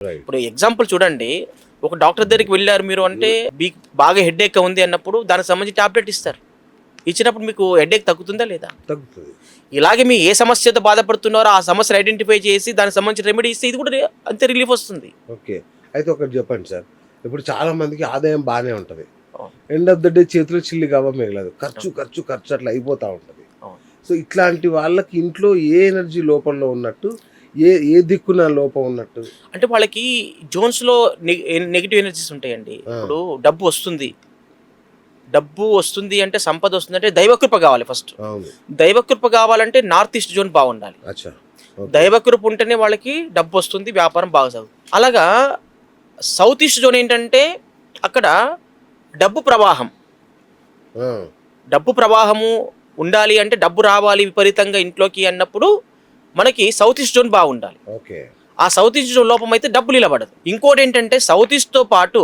Right. ఇప్పుడు example చూడండి, ఒక డాక్టర్ దగ్గరికి వెళ్ళారు మీరు అంటే మీకు బాగా హెడేక్ ఉంది అన్నప్పుడు దానికి సంబంధించి టాబ్లెట్ ఇస్తారు. ఇచ్చినప్పుడు మీకు హెడేక్ తగ్గుతుందా లేదా? తగ్గుతుంది. ఇలాగే మీ ఏ సమస్యతో బాధపడుతున్నారో ఆ సమస్యను ఐడెంటిఫై చేసి దానికి సంబంధించిన రెమెడీ ఇస్తే ఇది కూడా అంతే రిలీఫ్ వస్తుంది. ఓకే. అయితే ఒకటి చెప్పండి సార్. ఇప్పుడు చాలా మందికి ఆదాయం బాగానే ఉంటుంది. అవును. ఎండ్ ఆఫ్ ద డే చేతిలో చిల్లి గవ్వ మిగలదు. ఖర్చు ఖర్చు ఖర్చు అట్లా అయిపోతూ ఉంటుంది. అవును. సో ఇట్లాంటి వాళ్ళకి ఇంట్లో ఏ ఎనర్జీ లోపంలో ఉన్నట్టు, ఏ ఏ దిక్కున లోపం ఉన్నట్టు? అంటే వాళ్ళకి జోన్స్లో నెగిటివ్ ఎనర్జీస్ ఉంటాయండి. ఇప్పుడు డబ్బు వస్తుంది అంటే సంపద వస్తుంది అంటే దైవకృప కావాలి ఫస్ట్. అవును. దైవకృప కావాలంటే నార్త్ ఈస్ట్ జోన్ బాగుండాలి. అచ్చా. ఓకే. దైవకృప ఉంటేనే వాళ్ళకి డబ్బు వస్తుంది, వ్యాపారం బాగా సాగుతుంది. అలాగా సౌత్ ఈస్ట్ జోన్ ఏంటంటే అక్కడ డబ్బు ప్రవాహము ఉండాలి అంటే డబ్బు రావాలి విపరీతంగా ఇంట్లోకి అన్నప్పుడు మనకి సౌత్ ఈస్ట్ జోన్ బాగుండాలి. ఓకే. ఆ సౌత్ ఈస్ట్ జోన్ లోపం అయితే డబ్బు నిలబడదు. ఇంకోటి ఏంటంటే సౌత్ ఈస్ట్తో పాటు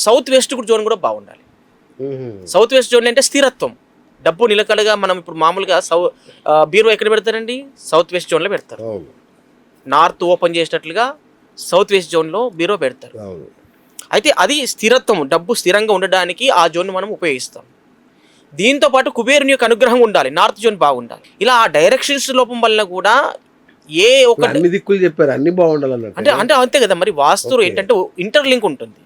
సౌత్ వెస్ట్ జోన్ కూడా బాగుండాలి. సౌత్ వెస్ట్ జోన్ అంటే స్థిరత్వం, డబ్బు నిలకడగా. మనం ఇప్పుడు మామూలుగా బీరో ఎక్కడ పెడతారండి? సౌత్ వెస్ట్ జోన్లో పెడతారు. నార్త్ ఓపెన్ చేసేటట్లుగా సౌత్ వెస్ట్ జోన్లో బీరో పెడతారు. అయితే అది స్థిరత్వం, డబ్బు స్థిరంగా ఉండడానికి ఆ జోన్ మనం ఉపయోగిస్తాం. దీంతో పాటు కుబేరుని యొక్క అనుగ్రహం ఉండాలి, నార్త్ జోన్ బాగుండాలి. ఇలా ఆ డైరెక్షన్స్ లోపం వల్ల కూడా ఏ ఒక అన్ని దిక్కులు చెప్పారు, అన్ని బాగుండాలన్నట్టు. అంటే అంతే కదా మరి. వాస్తు ఏంటంటే ఇంటర్లింక్ ఉంటుంది.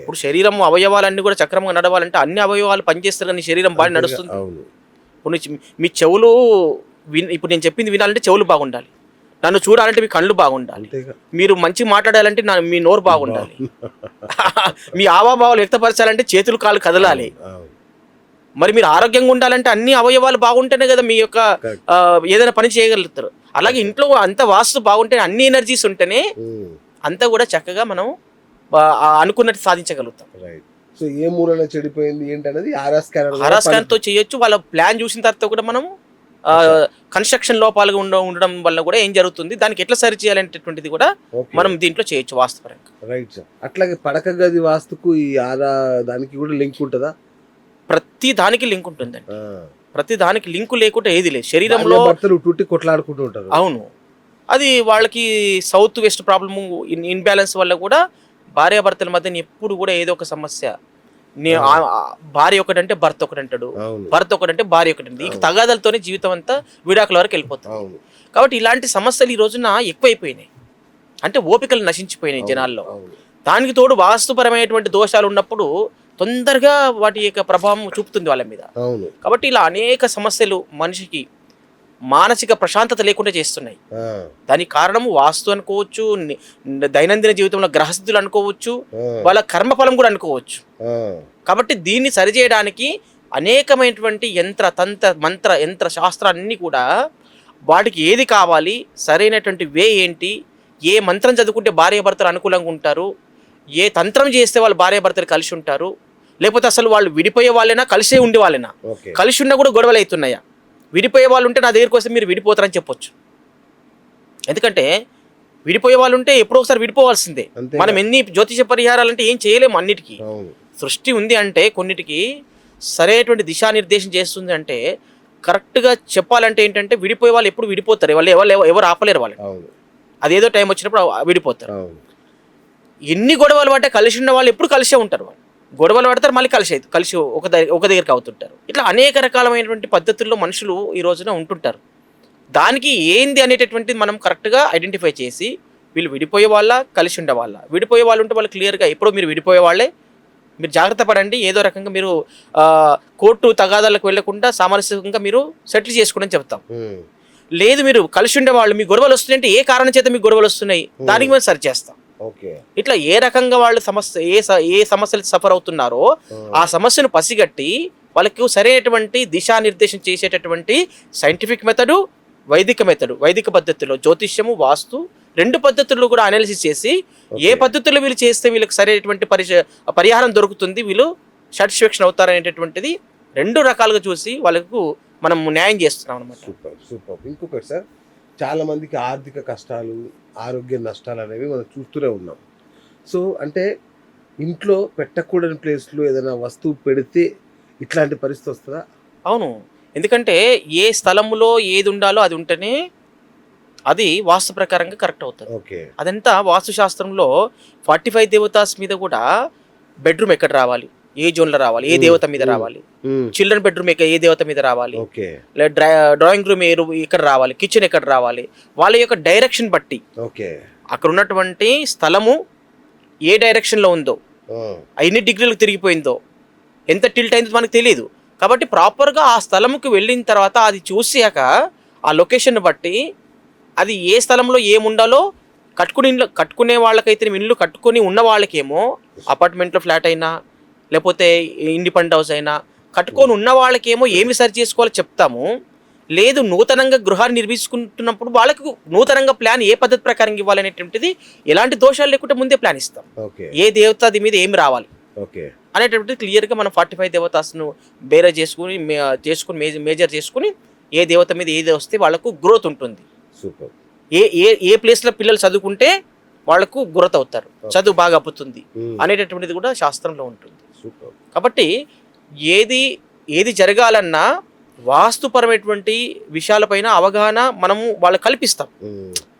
ఇప్పుడు శరీరం అవయవాలన్నీ కూడా చక్రంగా నడవాలంటే అన్ని అవయవాలు పనిచేస్తారు కానీ శరీరం బాగా నడుస్తుంది. ఇప్పుడు మీ చెవులు ఇప్పుడు నేను చెప్పింది వినాలంటే చెవులు బాగుండాలి, నన్ను చూడాలంటే మీ కళ్ళు బాగుండాలి, మీరు మంచి మాట్లాడాలంటే మీ నోరు బాగుండాలి, మీ హావభావాలు వ్యక్తపరచాలంటే చేతులు కాళ్ళు కదలాలి. మరి మీరు ఆరోగ్యంగా ఉండాలంటే అన్ని అవయవాలు బాగుంటేనే కదా మీ యొక్క ఏదైనా పని చేయగలుగుతారు. అలాగే ఇంట్లో అంత వాస్తు బాగుంటే అన్ని ఎనర్జీస్ ఉంటేనే అంతా కూడా చక్కగా మనం అనుకున్నట్టు సాధించగలుగుతాం. సో ఏ మూలన చెడిపోయింది ఏంటనేది ఆర్ఆర్ తో చేయొచ్చు. వాళ్ళ ప్లాన్ చూసిన తర్వాత కూడా మనం కన్స్ట్రక్షన్ లోపాలుగా ఉండడం వల్ల కూడా ఏం జరుగుతుంది, దానికి ఎట్లా సరి చేయాలనేటటువంటిది కూడా మనం దీంట్లో చేయొచ్చు వాస్తుపరంగా. Right sir. అట్లాగే పడక గది వాస్తుకు ఈ దానికి కూడా లింక్ ఉంటుందా? ప్రతి దానికి లింక్ ఉంటుందండి. ప్రతి దానికి లింకు లేకుండా ఏది లేదు శరీరంలో. కొట్లాడుకుంటూ ఉంటారు. అవును. అది వాళ్ళకి సౌత్ వెస్ట్ ప్రాబ్లము ఇన్బ్యాలెన్స్ వల్ల కూడా భార్యాభర్తల మధ్య ఎప్పుడు కూడా ఏదో ఒక సమస్య. భార్య ఒకటంటే భర్త ఒకటంటాడు, భర్త ఒకటంటే భార్య ఒకటంటే, ఈ తగాదాలతోనే జీవితం అంతా విడాకుల వరకు వెళ్ళిపోతుంది. కాబట్టి ఇలాంటి సమస్యలు ఈ రోజున ఎక్కువైపోయినాయి. అంటే ఓపికలు నశించిపోయినాయి జనాల్లో. దానికి తోడు వాస్తుపరమైనటువంటి దోషాలు ఉన్నప్పుడు తొందరగా వాటి యొక్క ప్రభావం చూపుతుంది వాళ్ళ మీద. కాబట్టి ఇలా అనేక సమస్యలు మనిషికి మానసిక ప్రశాంతత లేకుండా చేస్తున్నాయి. దానికి కారణము వాస్తు అనుకోవచ్చు, దైనందిన జీవితంలో గ్రహస్థితులు అనుకోవచ్చు, వాళ్ళ కర్మఫలం కూడా అనుకోవచ్చు. కాబట్టి దీన్ని సరిచేయడానికి అనేకమైనటువంటి యంత్ర శాస్త్రాన్ని కూడా వాటికి ఏది కావాలి, సరైనటువంటి వే ఏంటి, ఏ మంత్రం చదువుకుంటే భార్యాభర్తలు అనుకూలంగా ఉంటారు, ఏ తంత్రం చేస్తే వాళ్ళు భార్యాభర్తలు కలిసి ఉంటారు, లేకపోతే అసలు వాళ్ళు విడిపోయే వాళ్ళైనా కలిసే ఉండే వాళ్ళైనా, కలిసి ఉన్నా కూడా గొడవలు అవుతున్నాయా, విడిపోయే వాళ్ళు ఉంటే నా దగ్గరికి వస్తే మీరు విడిపోతారని చెప్పొచ్చు. ఎందుకంటే విడిపోయే వాళ్ళు ఉంటే ఎప్పుడో ఒకసారి విడిపోవాల్సిందే. మనం ఎన్ని జ్యోతిష పరిహారాలు అంటే ఏం చేయలేము. అన్నిటికీ సృష్టి ఉంది అంటే కొన్నిటికి సరైనటువంటి దిశానిర్దేశం చేస్తుంది. అంటే కరెక్ట్గా చెప్పాలంటే ఏంటంటే విడిపోయే వాళ్ళు ఎప్పుడు విడిపోతారు, వాళ్ళు ఎవరు ఆపలేరు వాళ్ళు. అదేదో టైం వచ్చినప్పుడు విడిపోతారు. ఎన్ని గొడవలు పట్టే కలిసి ఉన్న వాళ్ళు ఎప్పుడు కలిసే ఉంటారు. వాళ్ళు గొడవలు పడతారు, మళ్ళీ కలిసి ఒక దగ్గరికి అవుతుంటారు. ఇట్లా అనేక రకాలమైనటువంటి పద్ధతుల్లో మనుషులు ఈ రోజున ఉంటుంటారు. దానికి ఏంది అనేటటువంటిది మనం కరెక్ట్గా ఐడెంటిఫై చేసి వీళ్ళు విడిపోయే వాళ్ళ కలిసి ఉండే వాళ్ళ, విడిపోయే వాళ్ళు ఉంటే వాళ్ళు క్లియర్గా ఎప్పుడో మీరు విడిపోయే వాళ్ళే, మీరు జాగ్రత్త పడండి, ఏదో రకంగా మీరు కోర్టు తగాదాలకు వెళ్లకుండా సామరస్యంగా మీరు సెటిల్ చేసుకోండి చెప్తాం. లేదు మీరు కలిసి ఉండే వాళ్ళు మీ గొడవలు వస్తున్నాయంటే ఏ కారణం చేత మీకు గొడవలు వస్తున్నాయి దానికి మేము సరి చేస్తాం. ఇట్లా ఏ రకంగా వాళ్ళు ఏ సమస్యలు సఫర్ అవుతున్నారో ఆ సమస్యను పసిగట్టి వాళ్ళకు సరైనటువంటి దిశానిర్దేశం చేసేటటువంటి సైంటిఫిక్ మెథడు, వైదిక పద్ధతిలో జ్యోతిష్యము, వాస్తు రెండు పద్ధతుల్లో కూడా అనాలిసిస్ చేసి ఏ పద్ధతుల్లో వీళ్ళు చేస్తే వీళ్ళకి సరైనటువంటి పరిహారం దొరుకుతుంది, వీళ్ళు సాటిస్ఫాక్షన్ అవుతారనేటటువంటిది రెండు రకాలుగా చూసి వాళ్ళకు మనం న్యాయం చేస్తున్నాం అనమాట. సూపర్. ఇంకొకటి సార్, చాలా మందికి ఆర్థిక కష్టాలు, ఆరోగ్య నష్టాలు అనేవి మనం చూస్తూనే ఉన్నాం. సో అంటే ఇంట్లో పెట్టకూడని ప్లేస్లో ఏదైనా వస్తువు పెడితే ఇట్లాంటి పరిస్థితి వస్తుందా? అవును. ఎందుకంటే ఏ స్థలంలో ఏది ఉండాలో అది ఉంటేనే అది వాస్తు ప్రకారంగా కరెక్ట్ అవుతుంది. ఓకే. అదంతా వాస్తు శాస్త్రంలో 45 దేవతాస్ మీద కూడా బెడ్రూమ్ ఎక్కడ రావాలి, ఏ జోన్లో రావాలి, ఏ దేవత మీద రావాలి, చిల్డ్రన్ బెడ్రూమ్ ఏ దేవత మీద రావాలి, డ్రాయింగ్ రూమ్ ఎక్కడ రావాలి, కిచెన్ ఎక్కడ రావాలి, వాళ్ళ యొక్క డైరెక్షన్ బట్టి అక్కడ ఉన్నటువంటి స్థలము ఏ డైరెక్షన్లో ఉందో, ఎన్ని డిగ్రీలకు తిరిగిపోయిందో, ఎంత టిల్ట్ అయిందో మనకు తెలియదు. కాబట్టి ప్రాపర్గా ఆ స్థలంకి వెళ్ళిన తర్వాత అది చూసాక ఆ లొకేషన్ బట్టి అది ఏ స్థలంలో ఏముండాలో కట్టుకునే వాళ్ళకైతే ఇల్లు కట్టుకొని ఉన్న వాళ్ళకేమో అపార్ట్మెంట్లో ఫ్లాట్ అయినా లేకపోతే ఇండిపెండెంట్ హౌస్ అయినా కట్టుకొని ఉన్న వాళ్ళకేమో ఏమి సరి చేసుకోవాలో చెప్తాము. లేదు నూతనంగా గృహాన్ని నిర్మించుకుంటున్నప్పుడు వాళ్ళకు నూతనంగా ప్లాన్ ఏ పద్ధతి ప్రకారం ఇవ్వాలనేటువంటిది ఎలాంటి దోషాలు లేకుండా ముందే ప్లాన్ ఇస్తాం. ఏ దేవత అది మీద ఏమి రావాలి అనేటువంటిది క్లియర్గా మనం 45 దేవతాస్ను బేరే చేసుకుని మేజర్ చేసుకుని ఏ దేవత మీద ఏది వస్తే వాళ్ళకు గ్రోత్ ఉంటుంది. సూపర్. ఏ ప్లేస్లో పిల్లలు చదువుకుంటే వాళ్ళకు గ్రోత్ అవుతారు, చదువు బాగా అప్పుతుంది అనేటటువంటిది కూడా శాస్త్రంలో ఉంటుంది. కాబట్టి ఏది జరగాలన్నా వాస్తుపరమైనటువంటి విషయాలపైన అవగాహన మనము వాళ్ళకి కల్పిస్తాం.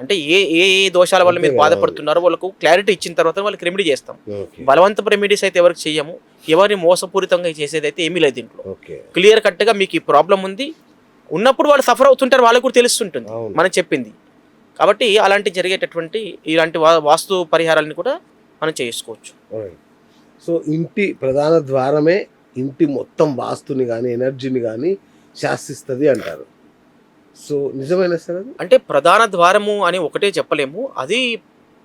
అంటే ఏ దోషాల వల్ల మీరు బాధపడుతున్నారో వాళ్ళకు క్లారిటీ ఇచ్చిన తర్వాత వాళ్ళకి రెమెడీ చేస్తాం. బలవంతపు రెమెడీస్ అయితే ఎవరికి చెయ్యము, ఎవరిని మోసపూరితంగా చేసేది అయితే ఏమీ లేదు. దీంట్లో క్లియర్ కట్గా మీకు ఈ ప్రాబ్లం ఉంది ఉన్నప్పుడు వాళ్ళు సఫర్ అవుతుంటారు, వాళ్ళకు కూడా తెలుస్తుంటుంది మనం చెప్పింది. కాబట్టి అలాంటి జరిగేటటువంటి ఇలాంటి వాస్తు పరిహారాలను కూడా మనం చేసుకోవచ్చు. సో ఇంటి ప్రధాన ద్వారమే ఇంటి మొత్తం వాస్తుని కానీ ఎనర్జీని కానీ శాసిస్తుంది అంటారు. సో నిజమైన సార్ అది? అంటే ప్రధాన ద్వారము అని ఒకటే చెప్పలేము, అది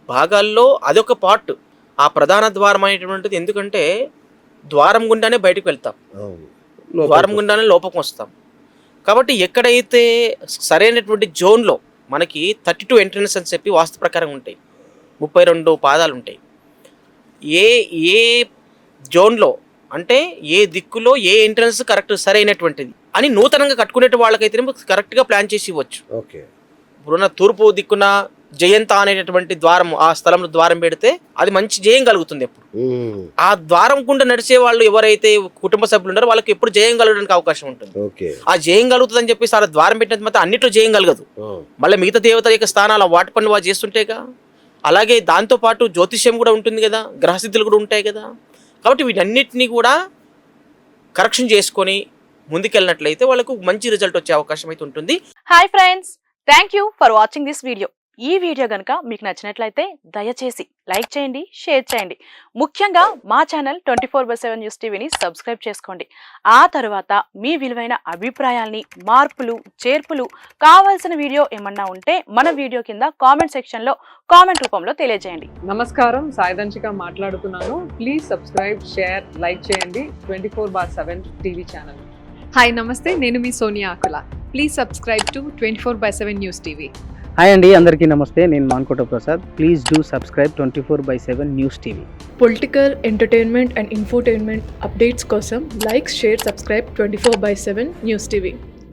భాగాల్లో అదొక పార్ట్. ఆ ప్రధాన ద్వారం అనేటువంటిది ఎందుకంటే ద్వారం గుండానే బయటకు వెళ్తాం, ద్వారం గుండానే లోపలికి వస్తాం. కాబట్టి ఎక్కడైతే సరైనటువంటి జోన్లో మనకి 32 ఎంట్రన్స్ అని చెప్పి వాస్తు ప్రకారం ఉంటాయి, 32 పాదాలు ఉంటాయి. ఏ జోన్లో అంటే ఏ దిక్కులో ఏ ఎంట్రన్స్ కరెక్ట్ సరైనటువంటిది అని నూతనంగా కట్టుకునే వాళ్ళకైతే కరెక్ట్గా ప్లాన్ చేసి ఇవ్వచ్చు. ఇప్పుడున్న తూర్పు దిక్కున జయంత అనేటటువంటి ద్వారం, ఆ స్థలంలో ద్వారం పెడితే అది మంచి జయం కలుగుతుంది. ఎప్పుడు ఆ ద్వారం గుండా నడిచే వాళ్ళు ఎవరైతే కుటుంబ సభ్యులు ఉన్నారో వాళ్ళకి ఎప్పుడు జయం కలగడానికి అవకాశం ఉంటుంది. ఆ జయం కలుగుతుంది అని చెప్పేసి ఆ ద్వారం పెట్టినంత మాత్రం అన్నిట్లో జయం కలగదు. మళ్ళీ మిగతా దేవతల యొక్క స్థానాలు వాటి పని వాళ్ళు చేస్తుంటేగా. అలాగే దాంతోపాటు జ్యోతిష్యం కూడా ఉంటుంది కదా, గ్రహసిద్ధులు కూడా ఉంటాయి కదా. కాబట్టి వీటన్నిటిని కూడా కరెక్షన్ చేసుకొని ముందుకెళ్ళినట్లయితే వాళ్ళకు మంచి రిజల్ట్ వచ్చే అవకాశం అయితే ఉంటుంది. Hi friends, thank you for watching this video. ఈ వీడియో కనుక మీకు నచ్చినట్లయితే దయచేసి లైక్ చేయండి, షేర్ చేయండి. ముఖ్యంగా మా ఛానల్ 24/7 న్యూస్ టీవీని సబ్స్క్రైబ్ చేసుకోండి. ఆ తర్వాత మీ విలువైన అభిప్రాయాల్ని, మార్పులు, చేర్పులు, కావాల్సిన వీడియో ఏమన్నా ఉంటే మన వీడియో కింద కామెంట్ సెక్షన్లో కామెంట్ రూపంలో తెలియజేయండి. నమస్కారం, సాయిదంచిక మాట్లాడుతున్నాను. ప్లీజ్ సబ్స్క్రైబ్, షేర్, లైక్ చేయండి 24/7 టీవీ ఛానల్. హాయ్ నమస్తే, నేను మీ Sonia Akula. Please subscribe to 24/7 news TV. Hi అండి, అందరికీ నమస్తే. నేను Mankota Prasad. Please do subscribe 24/7 news TV. Political, entertainment and infotainment updates కోసం like, share, subscribe 24/7 news TV.